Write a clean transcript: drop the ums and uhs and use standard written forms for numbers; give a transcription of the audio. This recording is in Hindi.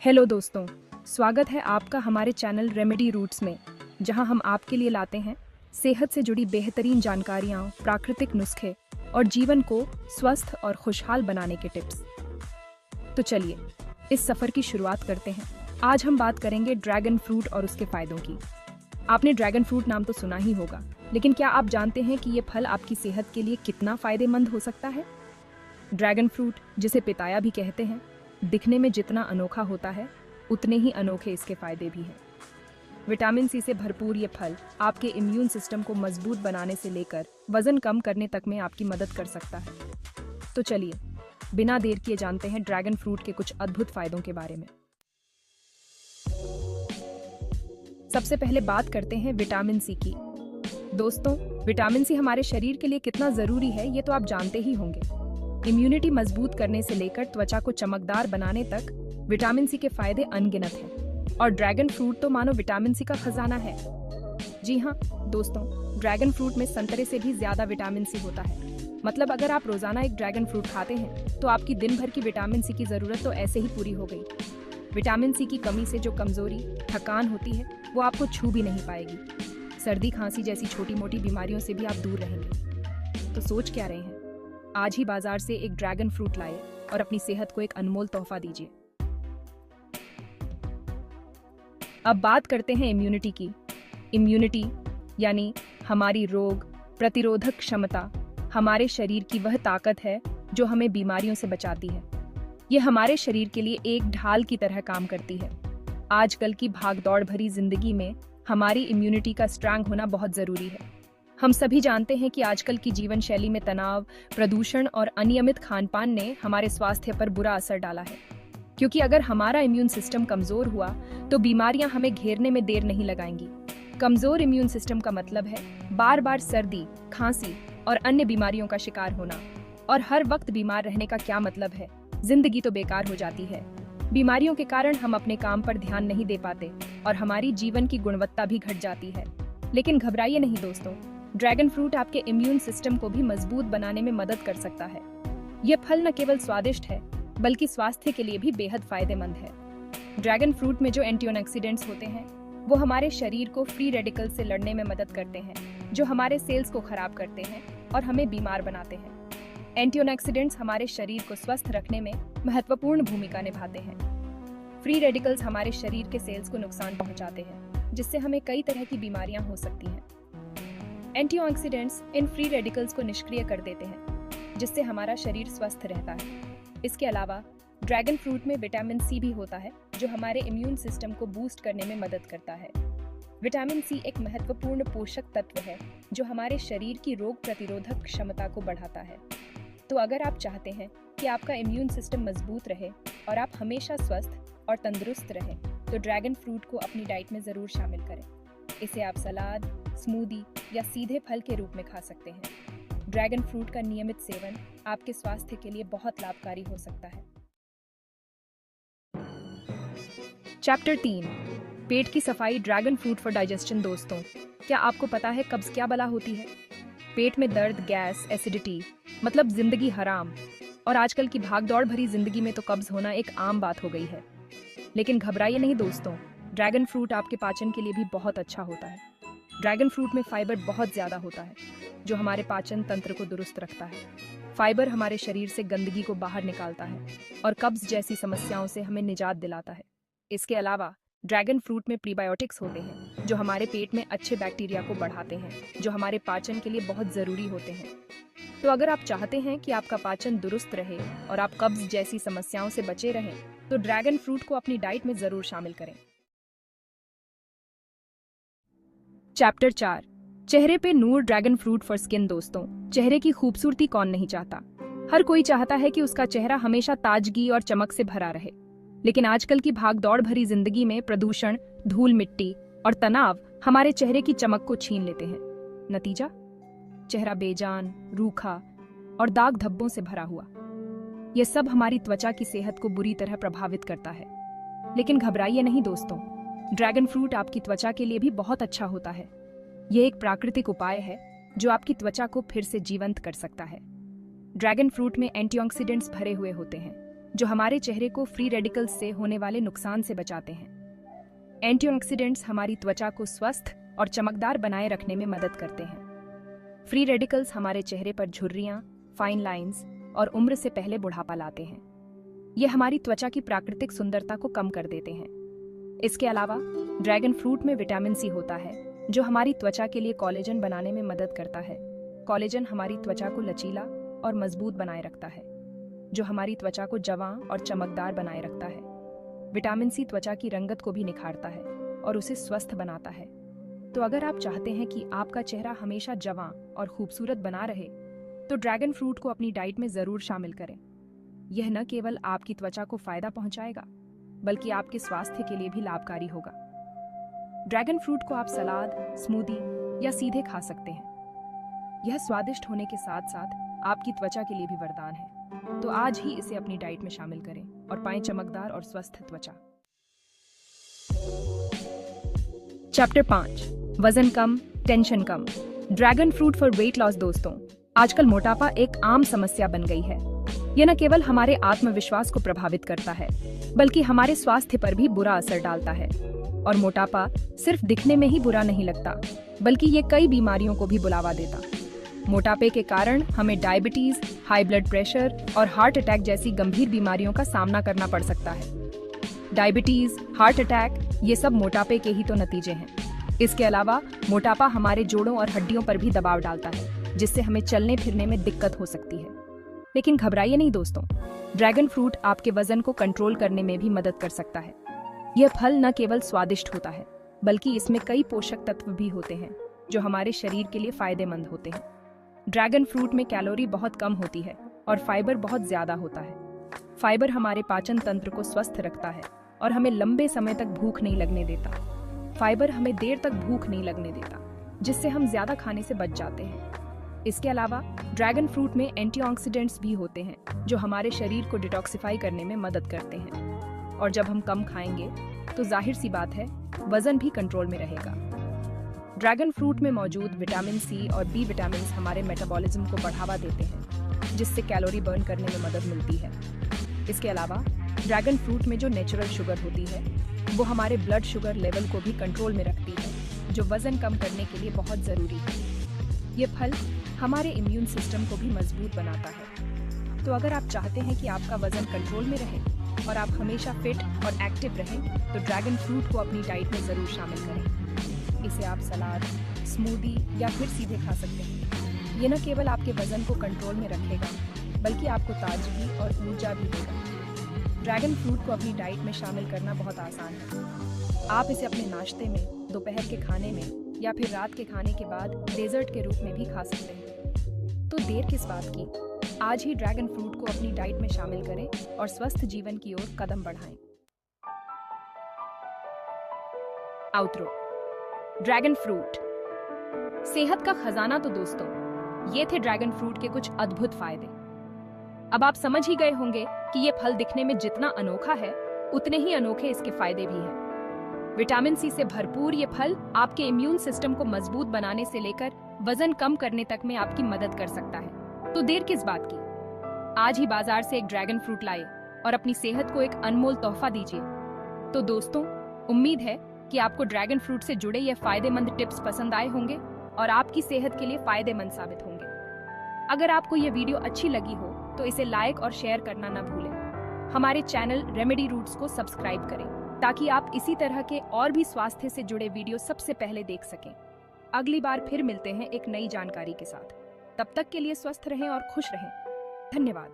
हेलो दोस्तों, स्वागत है आपका हमारे चैनल रेमेडी रूट्स में, जहां हम आपके लिए लाते हैं सेहत से जुड़ी बेहतरीन जानकारियां, प्राकृतिक नुस्खे और जीवन को स्वस्थ और खुशहाल बनाने के टिप्स। तो चलिए इस सफर की शुरुआत करते हैं। आज हम बात करेंगे ड्रैगन फ्रूट और उसके फायदों की। आपने ड्रैगन फ्रूट नाम तो सुना ही होगा, लेकिन क्या आप जानते हैं कि ये फल आपकी सेहत के लिए कितना फायदेमंद हो सकता है? ड्रैगन फ्रूट, जिसे पिताया भी कहते हैं, दिखने में जितना अनोखा होता है उतने ही अनोखे इसके फायदे भी हैं। विटामिन सी से भरपूर ये फल आपके इम्यून सिस्टम को मजबूत बनाने से लेकर वजन कम करने तक में आपकी मदद कर सकता है। तो चलिए बिना देर किए जानते हैं ड्रैगन फ्रूट के कुछ अद्भुत फायदों के बारे में। सबसे पहले बात करते हैं विटामिन सी की। दोस्तों, विटामिन सी हमारे शरीर के लिए कितना जरूरी है ये तो आप जानते ही होंगे। इम्यूनिटी मजबूत करने से लेकर त्वचा को चमकदार बनाने तक विटामिन सी के फायदे अनगिनत हैं, और ड्रैगन फ्रूट तो मानो विटामिन सी का खजाना है। जी हाँ दोस्तों, ड्रैगन फ्रूट में संतरे से भी ज्यादा विटामिन सी होता है। मतलब अगर आप रोजाना एक ड्रैगन फ्रूट खाते हैं तो आपकी दिन भर की विटामिन सी की जरूरत तो ऐसे ही पूरी हो गई। विटामिन सी की कमी से जो कमजोरी, थकान होती है वो आपको छू भी नहीं पाएगी। सर्दी खांसी जैसी छोटी मोटी बीमारियों से भी आप दूर रहेंगे। तो सोच क्या रहे हैं? आज ही बाजार से एक ड्रैगन फ्रूट लाए और अपनी सेहत को एक अनमोल तोहफा दीजिए। अब बात करते हैं इम्यूनिटी की। इम्यूनिटी यानी हमारी रोग प्रतिरोधक क्षमता, हमारे शरीर की वह ताकत है जो हमें बीमारियों से बचाती है। ये हमारे शरीर के लिए एक ढाल की तरह काम करती है। आजकल की भागदौड़ भरी जिंदगी में हमारी इम्यूनिटी का स्ट्रांग होना बहुत जरूरी है। हम सभी जानते हैं कि आजकल की जीवन शैली में तनाव, प्रदूषण और अनियमित खानपान ने हमारे स्वास्थ्य पर बुरा असर डाला है। क्योंकि अगर हमारा इम्यून सिस्टम कमजोर हुआ तो बीमारियां हमें घेरने में देर नहीं लगाएंगी। कमजोर इम्यून सिस्टम का मतलब है बार बार सर्दी, खांसी और अन्य बीमारियों का शिकार होना। और हर वक्त बीमार रहने का क्या मतलब है? जिंदगी तो बेकार हो जाती है। बीमारियों के कारण हम अपने काम पर ध्यान नहीं दे पाते और हमारी जीवन की गुणवत्ता भी घट जाती है। लेकिन घबराइए नहीं दोस्तों, ड्रैगन फ्रूट आपके इम्यून सिस्टम को भी मजबूत बनाने में मदद कर सकता है। यह फल न केवल स्वादिष्ट है बल्कि स्वास्थ्य के लिए भी बेहद फायदेमंद है। ड्रैगन फ्रूट में जो एंटीऑक्सीडेंट्स होते हैं वो हमारे शरीर को फ्री रेडिकल से लड़ने में मदद करते हैं, जो हमारे सेल्स को खराब करते हैं और हमें बीमार बनाते हैं। एंटीऑक्सीडेंट्स हमारे शरीर को स्वस्थ रखने में महत्वपूर्ण भूमिका निभाते हैं। फ्री रेडिकल्स हमारे शरीर के सेल्स को नुकसान पहुंचाते हैं, जिससे हमें कई तरह की बीमारियां हो सकती हैं। एंटीऑक्सीडेंट्स इन फ्री रेडिकल्स को निष्क्रिय कर देते हैं, जिससे हमारा शरीर स्वस्थ रहता है। इसके अलावा ड्रैगन फ्रूट में विटामिन सी भी होता है, जो हमारे इम्यून सिस्टम को बूस्ट करने में मदद करता है। विटामिन सी एक महत्वपूर्ण पोषक तत्व है जो हमारे शरीर की रोग प्रतिरोधक क्षमता को बढ़ाता है। तो अगर आप चाहते हैं कि आपका इम्यून सिस्टम मजबूत रहे और आप हमेशा स्वस्थ और तंदुरुस्त रहें, तो ड्रैगन फ्रूट को अपनी डाइट में जरूर शामिल करें। इसे आप सलाद, स्मूदी या सीधे फल के रूप में खा सकते हैं। ड्रैगन फ्रूट का नियमित सेवन आपके स्वास्थ्य के लिए बहुत लाभकारी हो सकता है। चैप्टर 3, पेट की सफाई, ड्रैगन फ्रूट फॉर डाइजेशन। दोस्तों, क्या आपको पता है कब्ज क्या बला होती है? पेट में दर्द, गैस, एसिडिटी, मतलब जिंदगी हराम। और आजकल की भागदौड़ भरी जिंदगी में तो कब्ज होना एक आम बात हो गई है। लेकिन घबराइए नहीं दोस्तों, ड्रैगन फ्रूट आपके पाचन के लिए भी बहुत अच्छा होता है। ड्रैगन फ्रूट में फाइबर बहुत ज्यादा होता है, जो हमारे पाचन तंत्र को दुरुस्त रखता है। फाइबर हमारे शरीर से गंदगी को बाहर निकालता है और कब्ज जैसी समस्याओं से हमें निजात दिलाता है। इसके अलावा ड्रैगन फ्रूट में प्रीबायोटिक्स होते हैं, जो हमारे पेट में अच्छे बैक्टीरिया को बढ़ाते हैं, जो हमारे पाचन के लिए बहुत जरूरी होते हैं। तो अगर आप चाहते हैं कि आपका पाचन दुरुस्त रहे और आप कब्ज जैसी समस्याओं से बचे रहें, तो ड्रैगन फ्रूट को अपनी डाइट में जरूर शामिल करें। चैप्टर 4, चेहरे पे नूर, ड्रैगन फ्रूट फॉर स्किन। दोस्तों, चेहरे की खूबसूरती कौन नहीं चाहता? हर कोई चाहता है कि उसका चेहरा हमेशा ताजगी और चमक से भरा रहे। लेकिन आजकल की भागदौड़ भरी जिंदगी में प्रदूषण, धूल मिट्टी और तनाव हमारे चेहरे की चमक को छीन लेते हैं। नतीजा, चेहरा बेजान, रूखा और दाग धब्बों से भरा हुआ। यह सब हमारी त्वचा की सेहत को बुरी तरह प्रभावित करता है। लेकिन घबराइए नहीं दोस्तों, ड्रैगन फ्रूट आपकी त्वचा के लिए भी बहुत अच्छा होता है। यह एक प्राकृतिक उपाय है जो आपकी त्वचा को फिर से जीवंत कर सकता है। ड्रैगन फ्रूट में एंटीऑक्सीडेंट्स भरे हुए होते हैं, जो हमारे चेहरे को फ्री रेडिकल्स से होने वाले नुकसान से बचाते हैं। एंटीऑक्सीडेंट्स हमारी त्वचा को स्वस्थ और चमकदार बनाए रखने में मदद करते हैं। फ्री रेडिकल्स हमारे चेहरे पर झुर्रियां, फाइन लाइंस और उम्र से पहले बुढ़ापा लाते हैं। ये हमारी त्वचा की प्राकृतिक सुंदरता को कम कर देते हैं। इसके अलावा ड्रैगन फ्रूट में विटामिन सी होता है, जो हमारी त्वचा के लिए कोलेजन बनाने में मदद करता है। कोलेजन हमारी त्वचा को लचीला और मजबूत बनाए रखता है, जो हमारी त्वचा को जवां और चमकदार बनाए रखता है। विटामिन सी त्वचा की रंगत को भी निखारता है और उसे स्वस्थ बनाता है। तो अगर आप चाहते हैं कि आपका चेहरा हमेशा जवां और खूबसूरत बना रहे, तो ड्रैगन फ्रूट को अपनी डाइट में जरूर शामिल करें। यह न केवल आपकी त्वचा को फायदा पहुंचाएगा, बल्कि आपके स्वास्थ्य के लिए भी लाभकारी होगा। ड्रैगन फ्रूट को आप सलाद, स्मूदी या सीधे खा सकते हैं। यह स्वादिष्ट होने के साथ साथ आपकी त्वचा के लिए भी वरदान है। तो आज ही इसे अपनी डाइट में शामिल करें और पाएं चमकदार और स्वस्थ त्वचा। चैप्टर 5, वजन कम, टेंशन कम। Dragon fruit for weight loss. दोस्तों, आजकल मोटापा एक आम समस्या बन गई है। यह न केवल हमारे आत्मविश्वास को प्रभावित करता है, बल्कि हमारे स्वास्थ्य पर भी बुरा असर डालता है। और मोटापा सिर्फ दिखने में ही बुरा नहीं लगता, बल्कि ये कई बीमारियों को भी बुलावा देता। मोटापे के कारण हमें डायबिटीज, हाई ब्लड प्रेशर और हार्ट अटैक जैसी गंभीर बीमारियों का सामना करना पड़ सकता है। डायबिटीज, हार्ट अटैक, ये सब मोटापे के ही तो नतीजे हैं। इसके अलावा मोटापा हमारे जोड़ों और हड्डियों पर भी दबाव डालता है, जिससे हमें चलने फिरने में दिक्कत हो सकती है। लेकिन घबराइए नहीं दोस्तों, ड्रैगन फ्रूट आपके वजन को कंट्रोल करने में भी मदद कर सकता है। यह फल न केवल स्वादिष्ट होता है, बल्कि इसमें कई पोषक तत्व भी होते हैं, जो हमारे शरीर के लिए फायदेमंद होते हैं। ड्रैगन फ्रूट में कैलोरी बहुत कम होती है और फाइबर बहुत ज्यादा होता है। फाइबर हमारे पाचन तंत्र को स्वस्थ रखता है और हमें लंबे समय तक भूख नहीं लगने देता। फाइबर हमें देर तक भूख नहीं लगने देता, जिससे हम ज्यादा खाने से बच जाते हैं। इसके अलावा ड्रैगन फ्रूट में एंटीऑक्सीडेंट्स भी होते हैं, जो हमारे शरीर को डिटॉक्सिफाई करने में मदद करते हैं। और जब हम कम खाएंगे, तो जाहिर सी बात है, वजन भी कंट्रोल में रहेगा। ड्रैगन फ्रूट में मौजूद विटामिन सी और बी विटामिन हमारे मेटाबॉलिज्म को बढ़ावा देते हैं, जिससे कैलोरी बर्न करने में मदद मिलती है। इसके अलावा ड्रैगन फ्रूट में जो नेचुरल शुगर होती है, वो हमारे ब्लड शुगर लेवल को भी कंट्रोल में रखती है, जो वजन कम करने के लिए बहुत जरूरी है। ये फल हमारे इम्यून सिस्टम को भी मजबूत बनाता है। तो अगर आप चाहते हैं कि आपका वजन कंट्रोल में रहे और आप हमेशा फिट और एक्टिव रहें, तो ड्रैगन फ्रूट को अपनी डाइट में जरूर शामिल करें। इसे आप सलाद, स्मूदी या फिर सीधे खा सकते हैं। ये न केवल आपके वजन को कंट्रोल में रखेगा, बल्कि आपको ताजगी और ऊर्जा भी देगा। ड्रैगन फ्रूट को अपनी डाइट में शामिल करना बहुत आसान है। आप इसे अपने नाश्ते में, दोपहर के खाने में या फिर रात के खाने के बाद डेजर्ट के रूप में भी खा सकते हैं। तो देर किस बात की, आज ही ड्रैगन फ्रूट को अपनी डाइट में शामिल करें और स्वस्थ जीवन की ओर कदम बढ़ाएं। आउटरो। ड्रैगन फ्रूट सेहत का खजाना। तो दोस्तों, ये थे ड्रैगन फ्रूट के कुछ अद्भुत फायदे। अब आप समझ ही गए होंगे कि ये फल दिखने में जितना अनोखा है, उतने ही अनोखे इसके फायदे भी हैं। विटामिन सी से भरपूर ये फल आपके इम्यून सिस्टम को मजबूत बनाने से लेकर वजन कम करने तक में आपकी मदद कर सकता है। तो देर किस बात की, आज ही बाजार से एक ड्रैगन फ्रूट लाए और अपनी सेहत को एक अनमोल तोहफा दीजिए। तो दोस्तों, उम्मीद है कि आपको ड्रैगन फ्रूट से जुड़े ये फायदेमंद टिप्स पसंद आए होंगे और आपकी सेहत के लिए फायदेमंद साबित होंगे। अगर आपको ये वीडियो अच्छी लगी हो, तो इसे लाइक और शेयर करना न भूलें। हमारे चैनल रेमेडी रूट्स को सब्सक्राइब करें, ताकि आप इसी तरह के और भी स्वास्थ्य से जुड़े वीडियो सबसे पहले देख सकें। अगली बार फिर मिलते हैं एक नई जानकारी के साथ। तब तक के लिए स्वस्थ रहें और खुश रहें। धन्यवाद।